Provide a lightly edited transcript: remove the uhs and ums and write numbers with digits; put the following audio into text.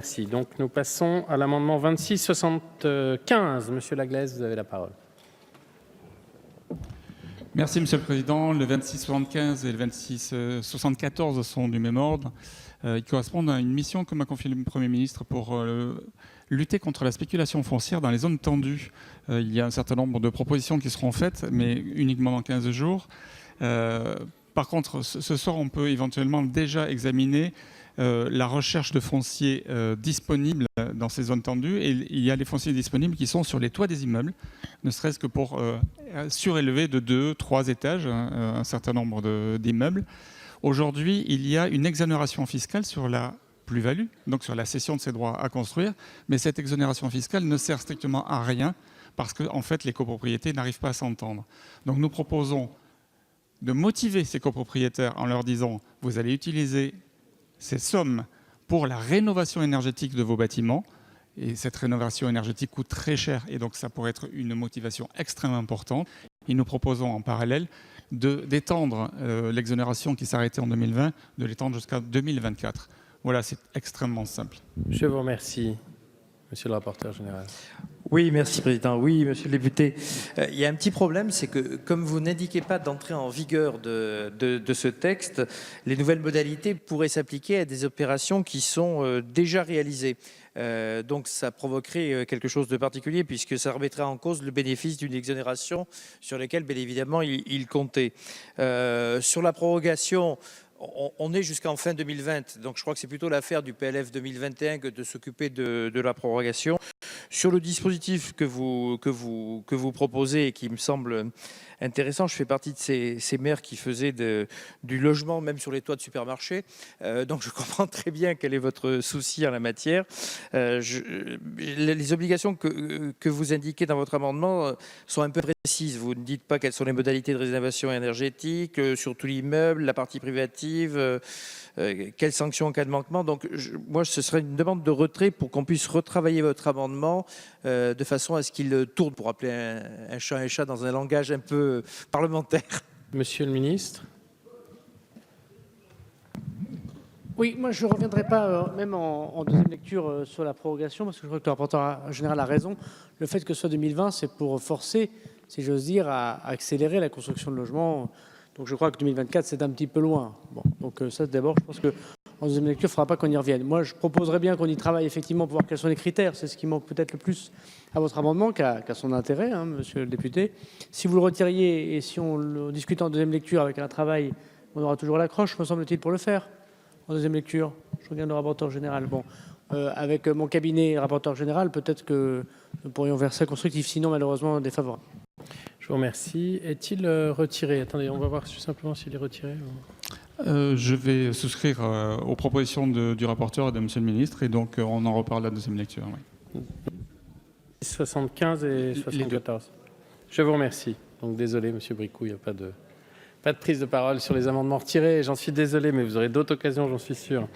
Merci. Donc, nous passons à l'amendement 2675. Monsieur Laglaise, vous avez la parole. Merci, Monsieur le Président. Le 2675 et le 2674 sont du même ordre. Ils correspondent à une mission que m'a confiée le Premier ministre pour lutter contre la spéculation foncière dans les zones tendues. Il y a un certain nombre de propositions qui seront faites, mais uniquement dans 15 jours. Par contre, ce soir, on peut éventuellement déjà examiner la recherche de fonciers disponibles dans ces zones tendues. Et il y a les fonciers disponibles qui sont sur les toits des immeubles, ne serait-ce que pour surélever de 2-3 étages un certain nombre d'immeubles. Aujourd'hui, il y a une exonération fiscale sur la plus-value, donc sur la cession de ces droits à construire, mais cette exonération fiscale ne sert strictement à rien parce que, en fait, les copropriétés n'arrivent pas à s'entendre. Donc nous proposons de motiver ces copropriétaires en leur disant « vous allez utiliser ces sommes pour la rénovation énergétique de vos bâtiments ». Et cette rénovation énergétique coûte très cher, et donc ça pourrait être une motivation extrêmement importante. Et nous proposons en parallèle d'étendre l'exonération qui s'arrêtait en 2020, de l'étendre jusqu'à 2024. Voilà, c'est extrêmement simple. Je vous remercie, monsieur le rapporteur général. Oui, merci Président. Oui, Monsieur le député. Il y a un petit problème, c'est que comme vous n'indiquez pas d'entrée en vigueur de ce texte, les nouvelles modalités pourraient s'appliquer à des opérations qui sont déjà réalisées. Donc ça provoquerait quelque chose de particulier puisque ça remettrait en cause le bénéfice d'une exonération sur laquelle, bien évidemment, il comptait. Sur la prorogation, on est jusqu'en fin 2020, donc je crois que c'est plutôt l'affaire du PLF 2021 que de s'occuper de la prorogation. Sur le dispositif que vous proposez et qui me semble intéressant, je fais partie de ces maires qui faisaient du logement même sur les toits de supermarchés, donc je comprends très bien quel est votre souci en la matière. Les obligations que vous indiquez dans votre amendement sont un peu précises. Vous ne dites pas quelles sont les modalités de rénovation énergétique sur tout l'immeuble, la partie privative, quelles sanctions en cas de manquement. Donc moi, ce serait une demande de retrait pour qu'on puisse retravailler votre amendement de façon à ce qu'il tourne, pour appeler un chat dans un langage un peu parlementaire. Monsieur le ministre. Oui, moi je ne reviendrai pas, même en deuxième lecture, sur la prorogation, parce que je crois que le rapporteur général a raison. Le fait que ce soit 2020, c'est pour forcer, si j'ose dire, à accélérer la construction de logements. Donc je crois que 2024, c'est un petit peu loin. Bon, donc ça, d'abord, je pense qu'en deuxième lecture, il ne faudra pas qu'on y revienne. Moi, je proposerais bien qu'on y travaille effectivement pour voir quels sont les critères. C'est ce qui manque peut-être le plus à votre amendement, qui a son intérêt, hein, monsieur le député. Si vous le retiriez et si on le discute en deuxième lecture avec un travail, on aura toujours l'accroche, me semble-t-il, pour le faire. En deuxième lecture, je regarde le rapporteur général. Bon, avec mon cabinet rapporteur général, peut-être que nous pourrions faire ça constructif, sinon malheureusement défavorable. Je vous remercie. Est-il retiré? Attendez, on va voir tout simplement s'il est retiré. Je vais souscrire aux propositions du rapporteur et de Monsieur le ministre, et donc on en reparle à la deuxième lecture. Oui. 75 et 74. Je vous remercie. Donc désolé, Monsieur Bricout, il n'y a pas de prise de parole sur les amendements retirés. J'en suis désolé, mais vous aurez d'autres occasions, j'en suis sûr.